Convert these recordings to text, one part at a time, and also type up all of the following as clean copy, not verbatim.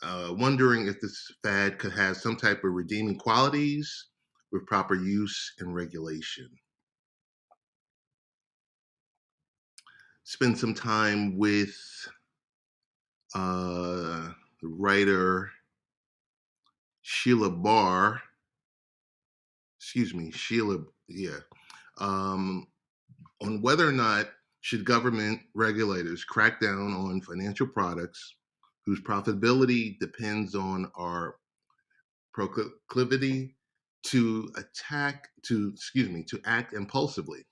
wondering if this fad could have some type of redeeming qualities with proper use and regulation. Spend some time with the writer Sheila Barr, excuse me, Sheila, yeah, um, on whether or not should government regulators crack down on financial products whose profitability depends on our proclivity to act impulsively.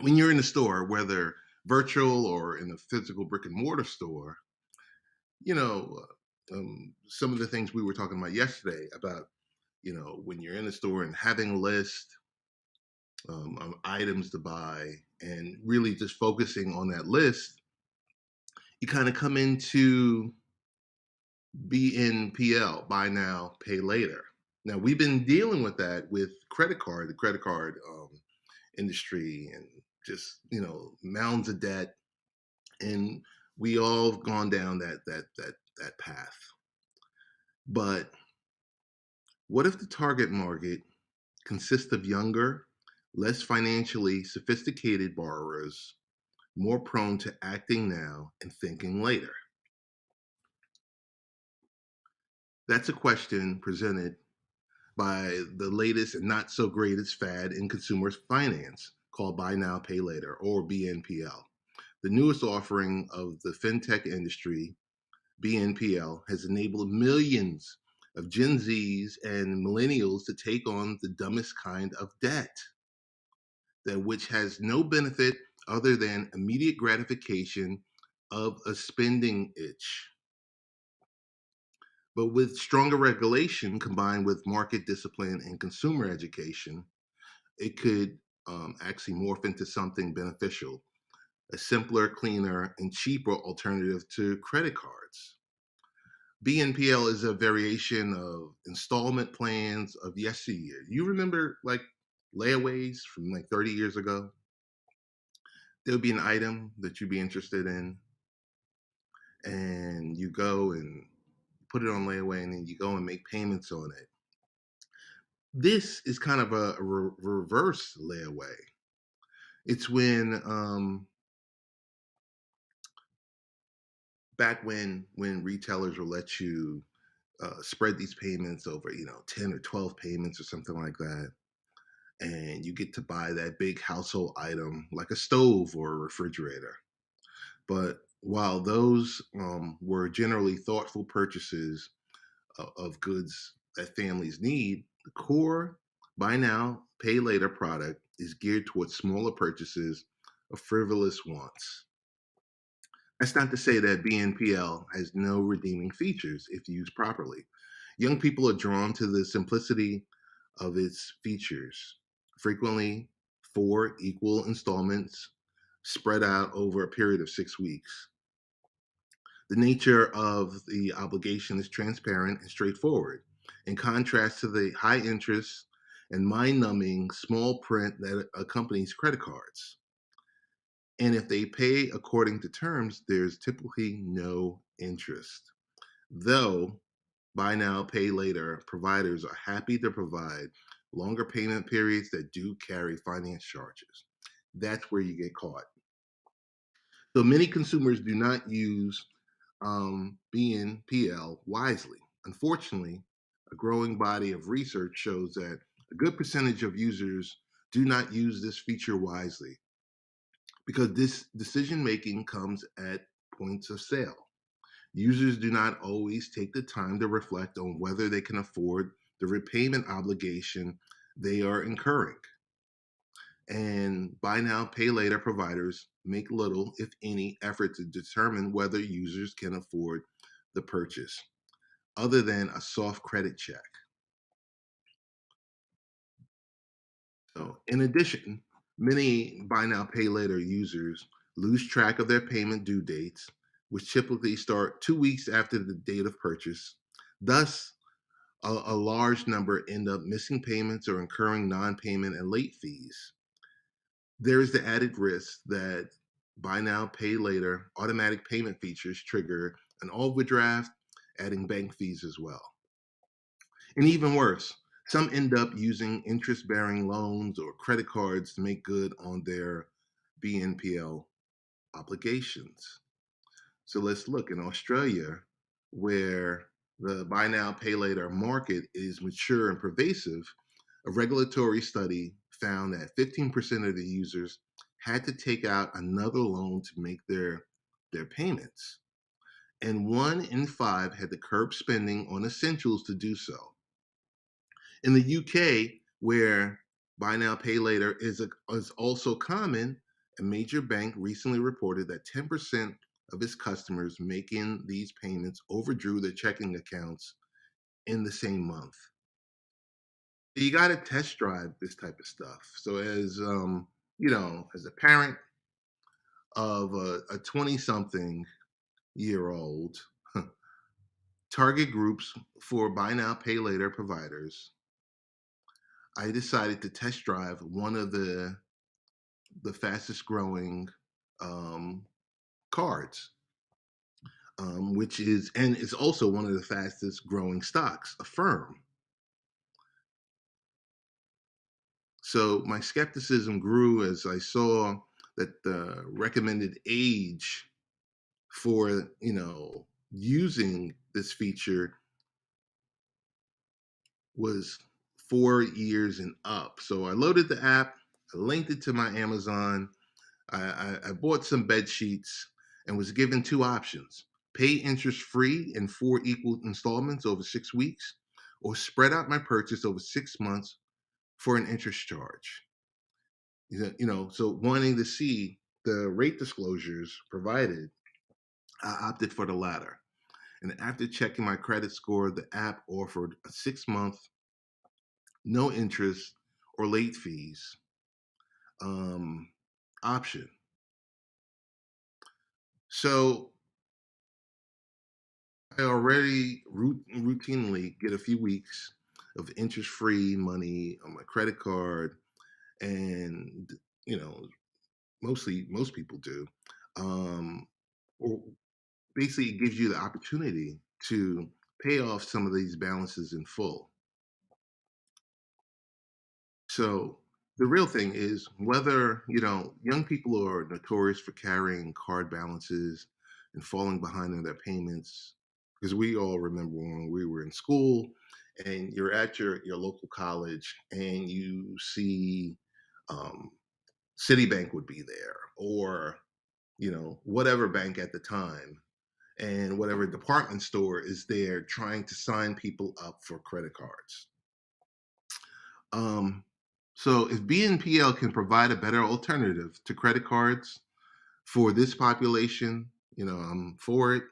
When you're in the store, whether virtual or in a physical brick and mortar store, you know, some of the things we were talking about yesterday about, when you're in the store and having a list of items to buy and really just focusing on that list, you kind of come into BNPL, buy now, pay later. Now we've been dealing with that with the credit card industry, and just mounds of debt, and we all have gone down that path. But what if the target market consists of younger, less financially sophisticated borrowers, more prone to acting now and thinking later? That's a question presented by the latest and not so greatest fad in consumer finance called Buy Now, Pay Later, or BNPL. The newest offering of the fintech industry, BNPL, has enabled millions of Gen Zs and millennials to take on the dumbest kind of debt, that which has no benefit other than immediate gratification of a spending itch. But with stronger regulation combined with market discipline and consumer education, it could actually morph into something beneficial, a simpler, cleaner, and cheaper alternative to credit cards. BNPL is a variation of installment plans of yesteryear. You remember like layaways from like 30 years ago? There would be an item that you'd be interested in, and you go and put it on layaway, and then you go and make payments on it. This is kind of a reverse layaway. It's when back when retailers will let you spread these payments over 10 or 12 payments or something like that, and you get to buy that big household item like a stove or a refrigerator. But while those were generally thoughtful purchases of goods that families need, the core buy now pay later product is geared towards smaller purchases of frivolous wants. That's not to say that BNPL has no redeeming features if used properly. Young people are drawn to the simplicity of its features, frequently four equal installments spread out over a period of 6 weeks. The nature of the obligation is transparent and straightforward, in contrast to the high interest and mind numbing small print that accompanies credit cards. And if they pay according to terms, there's typically no interest. Though buy now, pay later providers are happy to provide longer payment periods that do carry finance charges. That's where you get caught. So many consumers do not use BNPL wisely. Unfortunately, a growing body of research shows that a good percentage of users do not use this feature wisely, because this decision making comes at points of sale. Users do not always take the time to reflect on whether they can afford the repayment obligation they are incurring. And buy now, pay later providers make little, if any, effort to determine whether users can afford the purchase, other than a soft credit check. So, in addition, many buy now, pay later users lose track of their payment due dates, which typically start 2 weeks after the date of purchase. Thus, a large number end up missing payments or incurring non payment and late fees. There is the added risk that buy now, pay later automatic payment features trigger an overdraft adding bank fees as well. And even worse, some end up using interest bearing loans or credit cards to make good on their BNPL obligations. So let's look in Australia, where the buy now, pay later market is mature and pervasive. A regulatory study found that 15% of the users had to take out another loan to make their payments. And 1 in 5 had to curb spending on essentials to do so. In the UK, where buy now, pay later is also common, a major bank recently reported that 10% of its customers making these payments overdrew their checking accounts in the same month. You got to test drive this type of stuff. So, as a parent of a 20-something-year-old, target groups for buy now, pay later providers, I decided to test drive one of the fastest growing um, cards, which is and it's also one of the fastest growing stocks, a firm. So my skepticism grew as I saw that the recommended age for using this feature was 4 years and up. So I loaded the app, I linked it to my Amazon. I bought some bed sheets and was given two options: pay interest free in 4 equal installments over 6 weeks, or spread out my purchase over 6 months for an interest charge. So wanting to see the rate disclosures provided, I opted for the latter. And after checking my credit score, the app offered a 6 month, no interest or late fees um, option. So I already routinely get a few weeks of interest-free money on my credit card, and you know, mostly most people do. Um, or basically, it gives you the opportunity to pay off some of these balances in full. So the real thing is whether, young people are notorious for carrying card balances and falling behind on their payments. Because we all remember when we were in school and you're at your local college and you see um, Citibank would be there, or, whatever bank at the time, and whatever department store is there trying to sign people up for credit cards. Um, so if BNPL can provide a better alternative to credit cards for this population, I'm for it.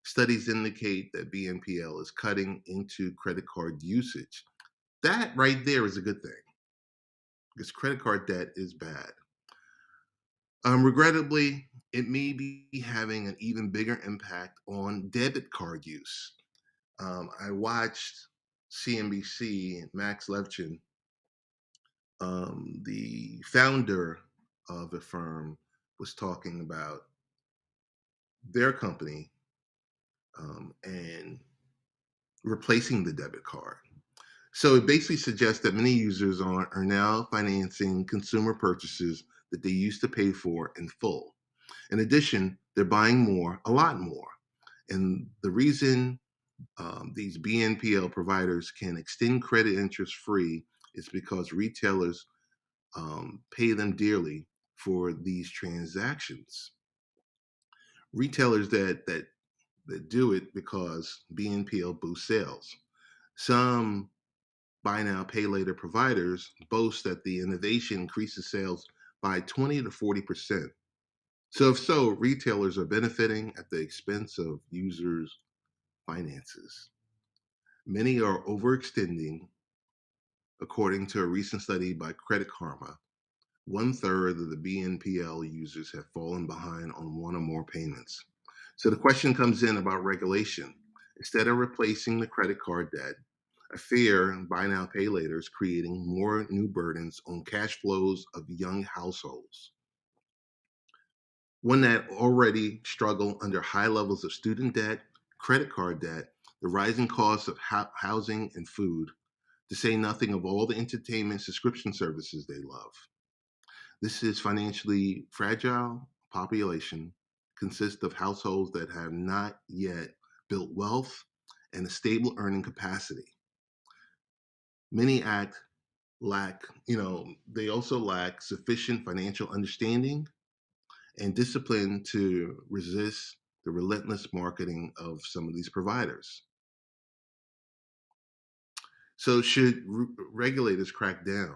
Studies indicate that BNPL is cutting into credit card usage. That right there is a good thing because credit card debt is bad. Regrettably, it may be having an even bigger impact on debit card use. I watched CNBC and Max Levchin, the founder of the firm, was talking about their company and replacing the debit card. So it basically suggests that many users are now financing consumer purchases that they used to pay for in full. In addition, they're buying more, a lot more. And the reason these BNPL providers can extend credit interest free is because retailers pay them dearly for these transactions. Retailers that do it because BNPL boosts sales. Some buy now, pay later providers boast that the innovation increases sales by 20 to 40%. So, if so, retailers are benefiting at the expense of users' finances. Many are overextending, according to a recent study by Credit Karma. 1/3 of the BNPL users have fallen behind on one or more payments. So the question comes in about regulation. Instead of replacing the credit card debt, I fear buy now, pay later is creating more new burdens on cash flows of young households. One that already struggle under high levels of student debt, credit card debt, the rising costs of housing and food, to say nothing of all the entertainment subscription services they love. This is financially fragile population consists of households that have not yet built wealth and a stable earning capacity. Many they also lack sufficient financial understanding and discipline to resist the relentless marketing of some of these providers. So, should regulators crack down?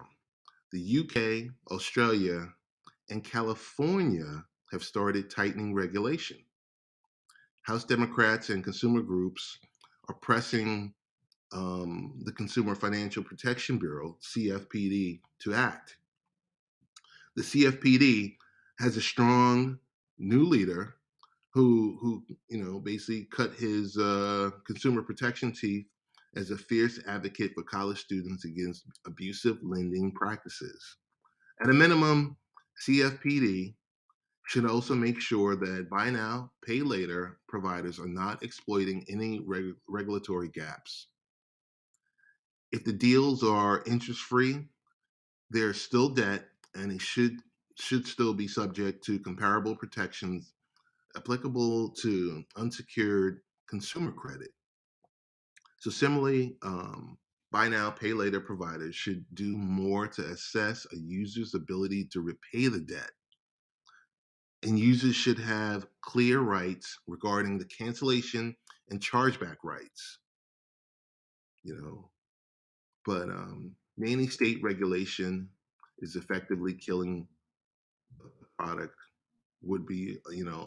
The UK, Australia, and California have started tightening regulation. House Democrats and consumer groups are pressing the Consumer Financial Protection Bureau, CFPB, to act. The CFPB has a strong new leader who basically cut his consumer protection teeth as a fierce advocate for college students against abusive lending practices. At a minimum, CFPD should also make sure that buy now, pay later providers are not exploiting any regulatory gaps. If the deals are interest free, they're still debt and they should still be subject to comparable protections applicable to unsecured consumer credit. So similarly, buy now, pay later providers should do more to assess a user's ability to repay the debt. And users should have clear rights regarding the cancellation and chargeback rights. You know, but many state regulation is effectively killing the product. Would be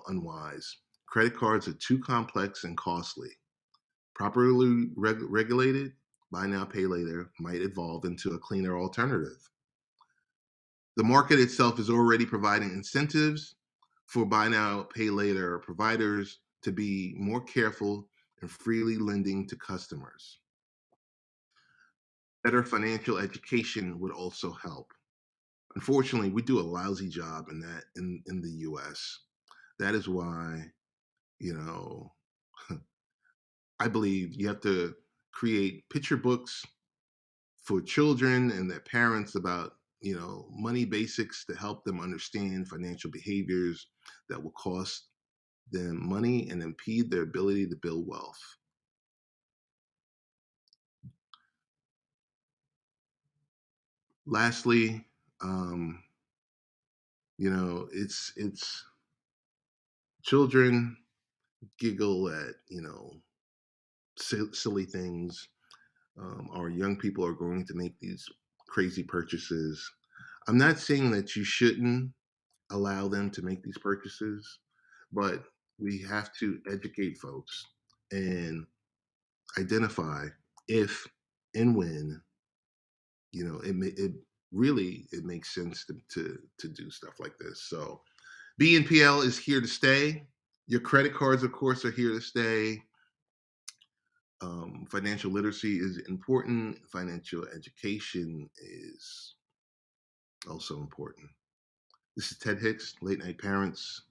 unwise. Credit cards are too complex and costly. Properly regulated, buy now, pay later might evolve into a cleaner alternative. The market itself is already providing incentives for buy now, pay later providers to be more careful and freely lending to customers. Better financial education would also help. Unfortunately, we do a lousy job in that in the US. That is why, you know, I believe you have to create picture books for children and their parents about money basics to help them understand financial behaviors that will cost them money and impede their ability to build wealth. Lastly, um, it's children giggle at silly things. Our young people are going to make these crazy purchases. I'm not saying that you shouldn't allow them to make these purchases, but we have to educate folks and identify if and when it really it makes sense to do stuff like this. So BNPL is here to stay. Your credit cards, of course, are here to stay. Financial literacy is important. Financial education is also important. This is Ted Hicks, Late Night Parents.